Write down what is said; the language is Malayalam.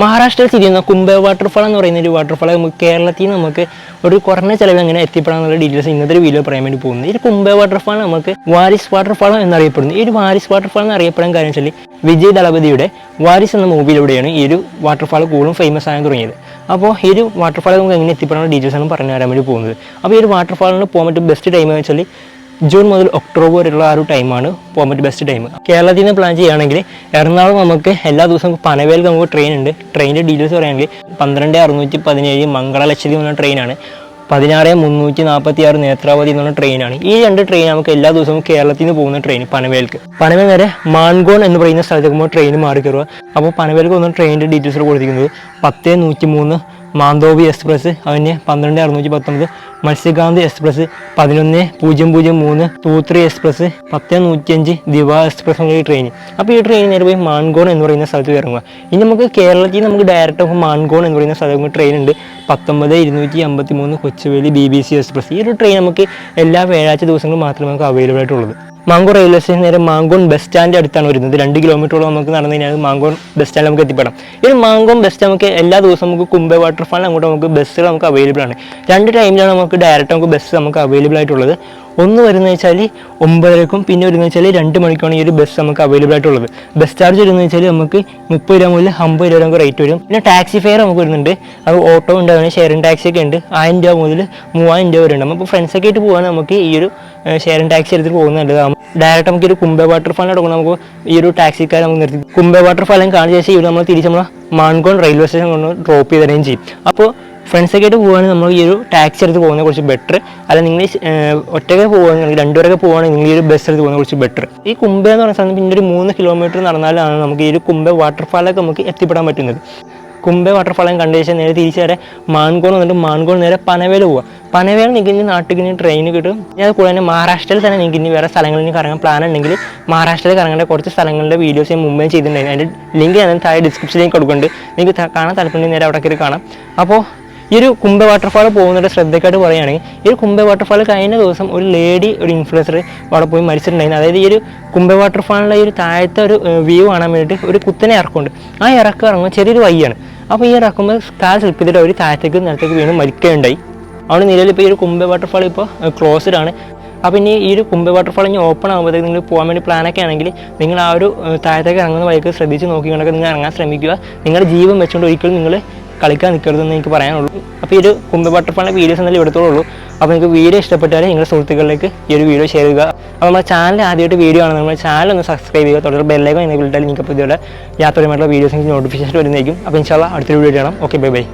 മഹാരാഷ്ട്രയിൽ സ്ഥിതി ചെയ്യുന്ന കുംഭ വാട്ടർഫാൾ എന്ന് പറയുന്ന ഒരു വാട്ടർഫാൾ നമുക്ക് കേരളത്തിൽ നിന്ന് നമുക്ക് ഒരു കുറഞ്ഞ ചിലവ് എങ്ങനെ എത്തിപ്പെടാനുള്ള ഡീറ്റെയിൽസ് ഇന്നത്തെ ഒരു വീഡിയോ പറയാൻ വേണ്ടി പോകുന്നത്. ഈ കുംഭ വാട്ടർഫാൾ നമുക്ക് വാരിസ് വാട്ടർഫാൾ എന്നറിയപ്പെടുന്നു. ഈ ഒരു വാരിസ് വാട്ടർഫാൾ എന്ന് അറിയപ്പെടാൻ കാര്യം വെച്ചാൽ വിജയ് ദളപതിയുടെ വാരിസ് എന്ന മൂവിയിലൂടെയാണ് ഈ ഒരു വാട്ടർഫാൾ കൂടുതലും ഫേമസ് ആകാൻ തുടങ്ങിയത്. അപ്പോൾ ഈ ഒരു വാട്ടർഫാൾ നമുക്ക് എങ്ങനെ എത്തിപ്പെടാനുള്ള ഡീറ്റെയിൽസ് ആണ് പറഞ്ഞു തരാൻ വേണ്ടി പോകുന്നത്. അപ്പോൾ ഈ ഒരു വാട്ടർഫാളിന് പോകാൻ പറ്റും ബെസ്റ്റ് ടൈം എന്ന് വെച്ചാൽ ജൂൺ മുതൽ ഒക്ടോബർ വരെയുള്ള ആ ഒരു ടൈമാണ് പോകാൻ പറ്റിയ ബെസ്റ്റ് ടൈം. കേരളത്തിൽ നിന്ന് പ്ലാൻ ചെയ്യുകയാണെങ്കിൽ എറണാകുളം നമുക്ക് എല്ലാ ദിവസവും പനവേലിൽ നമുക്ക് ട്രെയിൻ ഉണ്ട്. ട്രെയിനിൻ്റെ ഡീറ്റെയിൽസ് പറയുകയാണെങ്കിൽ 12:617 മംഗള ലക്ഷദ്വീപ് എന്ന ട്രെയിനാണ്. 16:346 നേത്രാവതി എന്നുള്ള ട്രെയിനാണ്. ഈ രണ്ട് ട്രെയിൻ നമുക്ക് എല്ലാ ദിവസവും കേരളത്തിൽ നിന്ന് പോകുന്ന ട്രെയിൻ പനവേൽക്ക്. പനവേൽ വരെ മാൻഗോൺ എന്ന് പറയുന്ന സ്ഥലത്തേക്ക് പോകുമ്പോൾ ട്രെയിൻ മാറി കയറുക. അപ്പോൾ പനവേൽക്ക് പോകുന്ന ട്രെയിനിൻ്റെ ഡീറ്റെയിൽസ് കൊടുത്തിരിക്കുന്നത് 10:103 മാന്തോവി എക്സ്പ്രസ്, അതിന് 12:619 മത്സ്യകാന്ത് എക്സ്പ്രസ്, 11:003 തൂത്രി എക്സ്പ്രസ്, 10:105 ദിവ എക്സ്പ്രസ് എന്ന ട്രെയിൻ. അപ്പോൾ ഈ ട്രെയിൻ നേരെ പോയി മാൻഗോൺ എന്ന് പറയുന്ന സ്ഥലത്ത് ഇറങ്ങുക. ഇനി നമുക്ക് കേരളത്തിൽ നമുക്ക് ഡയറക്റ്റ് മാൻഗോൺ എന്ന് പറയുന്ന സ്ഥലത്ത് ട്രെയിൻ ഉണ്ട്. 19:253 കൊച്ചുവേളി BBC എക്സ്പ്രസ്. ഈ ഒരു ട്രെയിൻ നമുക്ക് എല്ലാ വ്യാഴാഴ്ച ദിവസങ്ങളും മാത്രമേ നമുക്ക് അവൈലബിൾ ആയിട്ടുള്ളത്. മാംഗോൺ റെയിൽവേ സ്റ്റേഷൻ നേരെ മാംഗോൺ ബസ് സ്റ്റാൻഡ് അടുത്താണ് വരുന്നത്. 2 കിലോമീറ്ററോളം നമുക്ക് നടന്നു കഴിഞ്ഞാൽ മാംഗോൺ ബസ് സ്റ്റാൻഡിൽ നമുക്ക് എത്തിപ്പെടാം. ഈ മാംഗോൺ ബസ് സ്റ്റാൻഡ് നമുക്ക് എല്ലാ ദിവസവും നമുക്ക് കുംഭ വാട്ടർഫാളിൽ അങ്ങോട്ട് നമുക്ക് ബസ്സുകൾ നമുക്ക് അവൈലബിൾ ആണ്. 2 ടൈമിലാണ് നമുക്ക് ഡയറക്റ്റ് നമുക്ക് ബസ് നമുക്ക് അവൈലബിൾ ആയിട്ടുള്ളത്. ഒന്ന് വരുന്നത് വെച്ചാൽ 9:30 പിന്നെ വരുന്നത് വെച്ചാൽ 2 മണിക്കാണ് ഈ ഒരു ബസ് നമുക്ക് അവൈലബിൾ ആയിട്ടുള്ളത്. ബസ് ചാർജ് വരുന്നത് വെച്ചാൽ നമുക്ക് 30 രൂപ മുതൽ 50 രൂപ നമുക്ക് റേറ്റ് വരും. പിന്നെ ടാക്സി ഫെയർ നമുക്ക് വരുന്നുണ്ട്. അത് ഓട്ടോ ഉണ്ട്, അങ്ങനെ ഷെയറിംഗ് ടാക്സി ഒക്കെ ഉണ്ട്. 1000 രൂപ മുതൽ 3000 രൂപ വരെ ഉണ്ട്. അപ്പോൾ ഫ്രണ്ട്സൊക്കെ ആയിട്ട് പോകാൻ നമുക്ക് ഈ ഒരു ഷെയറിംഗ് ടാക്സി എടുത്തിട്ട് പോകുന്നത് നല്ലതാണ്. ഡയറക്റ്റ് നമുക്ക് ഒരു കുംഭ വാട്ടർഫാളിൽ എടുക്കണം. നമുക്ക് ഈ ഒരു ടാക്സിക്കാർ നമുക്ക് നിർത്തി കുംഭ വാട്ടർഫാലും കാണിച്ച ശേഷം ഇവിടെ നമ്മൾ തിരിച്ച് നമ്മൾ മാൻഗോൺ റെയിൽവേ സ്റ്റേഷൻ കൊണ്ട് ഡ്രോപ്പ് ചെയ്ത് തരുകയും ചെയ്യും. അപ്പോൾ ഫ്രണ്ട്സൊക്കെ ആയിട്ട് പോകുകയാണെങ്കിൽ നമ്മൾ ഈ ഒരു ടാക്സി എടുത്ത് പോകുന്നത് കുറച്ച് ബെറ്റർ. അല്ല നിങ്ങൾ ഒറ്റയ്ക്ക് പോകുകയാണെങ്കിൽ 2 പേരൊക്കെ പോകുകയാണെങ്കിൽ നിങ്ങൾ ഈ ഒരു ബസ് എടുത്ത് പോകുന്നത് കുറച്ച് ബെറ്റർ. ഈ കുംഭ എന്ന് പറയുന്ന സ്ഥലത്ത് പിന്നെ ഒരു 3 കിലോമീറ്റർ നടന്നാലാണ് നമുക്ക് ഈ ഒരു കുംഭ വാട്ടർഫാളൊക്കെ നമുക്ക് എത്തിപ്പെടാൻ പറ്റുന്നത്. കുംഭ വാട്ടർഫാളും കണ്ട ശേഷം നേരെ തിരിച്ച് നേരെ മാൻഗോൺ വന്നിട്ട് മാൻഗോൺ നേരെ പനവേൽ പോവുക. പനവേൽ നിങ്ങൾക്ക് നാട്ടിൽ ഇനി ട്രെയിൻ കിട്ടും. അത് കൂടെ തന്നെ മഹാരാഷ്ട്രയിൽ തന്നെ നിങ്ങൾക്ക് ഇനി വേറെ സ്ഥലങ്ങളിൽ കറങ്ങാൻ പ്ലാൻ ഉണ്ടെങ്കിൽ മഹാരാഷ്ട്രയിൽ കറങ്ങേണ്ട കുറച്ച് സ്ഥലങ്ങളുടെ വീഡിയോസ് ഞാൻ മുമ്പേ ചെയ്തിട്ടുണ്ടായിരുന്നു. അതിൻ്റെ ലിങ്ക് ഞാൻ താഴെ ഡിസ്ക്രിപ്ഷനിലേക്ക് കൊടുക്കുന്നുണ്ട്. നിങ്ങൾക്ക് കാണാൻ താല്പര്യം നേരെ അവിടെ കയറി കാണാം. അപ്പോൾ ഈ ഒരു കുംഭ വാട്ടർഫാൾ പോകുന്നതിൻ്റെ ശ്രദ്ധക്കായിട്ട് പറയുകയാണെങ്കിൽ ഈ ഒരു കുംഭ വാട്ടർഫാൾ കഴിഞ്ഞ ദിവസം ഒരു ഇൻഫ്ലുവൻസർ അവിടെ പോയി മരിച്ചിട്ടുണ്ടായിരുന്നു. അതായത് ഈ ഒരു കുംഭ വാട്ടർഫാളിൻ്റെ ഈ ഒരു താഴത്തെ ഒരു വ്യൂ കാണാൻ വേണ്ടിയിട്ട് ഒരു കുത്തനെ ഇറക്കമുണ്ട്. ആ ഇറങ്ങുമ്പോൾ ചെറിയൊരു വഴിയാണ്. അപ്പോൾ ഈ ഇറക്കുമ്പോൾ കാൽ സ്ലിപ്പ് ചെയ്തിട്ട് അവർ താഴത്തേക്ക് നിലത്തേക്ക് വീണ്ടും മരിക്കുകയുണ്ടായി. അവിടെ നിലവിൽ ഇപ്പോൾ ഈ ഒരു കുംഭ വാട്ടർഫാൾ ഇപ്പോൾ ക്ലോസ്ഡ് ആണ്. അപ്പോൾ ഇനി ഈ ഒരു കുംഭ വാട്ടർഫാൾ ഇനി ഓപ്പൺ ആകുമ്പോഴത്തേക്ക് നിങ്ങൾ പോകാൻ വേണ്ടി പ്ലാനൊക്കെ ആണെങ്കിൽ നിങ്ങൾ ആ ഒരു താഴത്തേക്ക് ഇറങ്ങുന്ന വഴിക്ക് ശ്രദ്ധിച്ച് നോക്കിക്കൊണ്ടൊക്കെ നിങ്ങൾ ഇറങ്ങാൻ ശ്രമിക്കുക. നിങ്ങളുടെ ജീവൻ വെച്ചുകൊണ്ട് ഒരിക്കലും നിങ്ങൾ കളിക്കാൻ നിൽക്കരുതെന്ന് എനിക്ക് പറയാനുള്ളൂ. അപ്പോൾ ഈ ഒരു കുംഭ വാട്ടർഫാളിൻ്റെ വീഡിയോസ് എന്നാലും എടുത്തോളൂ. അപ്പോൾ നിങ്ങൾക്ക് വീഡിയോ ഇഷ്ടപ്പെട്ടാൽ നിങ്ങളുടെ സുഹൃത്തുക്കളിലേക്ക് ഈ ഒരു വീഡിയോ ഷെയർ ചെയ്യുക. അപ്പോൾ നമ്മുടെ ചാനൽ ആദ്യമായിട്ട് വീഡിയോ ആണ്, നമ്മുടെ ചാനൽ ഒന്ന് സബ്സ്ക്രൈബ് ചെയ്യുക. തുടർന്ന് ബെല്ലൈക്കൺ എന്ന് വിളിച്ചാൽ നിങ്ങൾക്ക് ഇപ്പോൾ ഇതുപോലെ യാത്രപരമായിട്ടുള്ള വീഡിയോസ് നോട്ടിഫിക്കേഷൻ വരുന്നതായിരിക്കും. അപ്പോൾ ഇൻഷാ അല്ലാഹ് അടുത്തൊരു വീഡിയോ കാണാം. Okay, bye bye.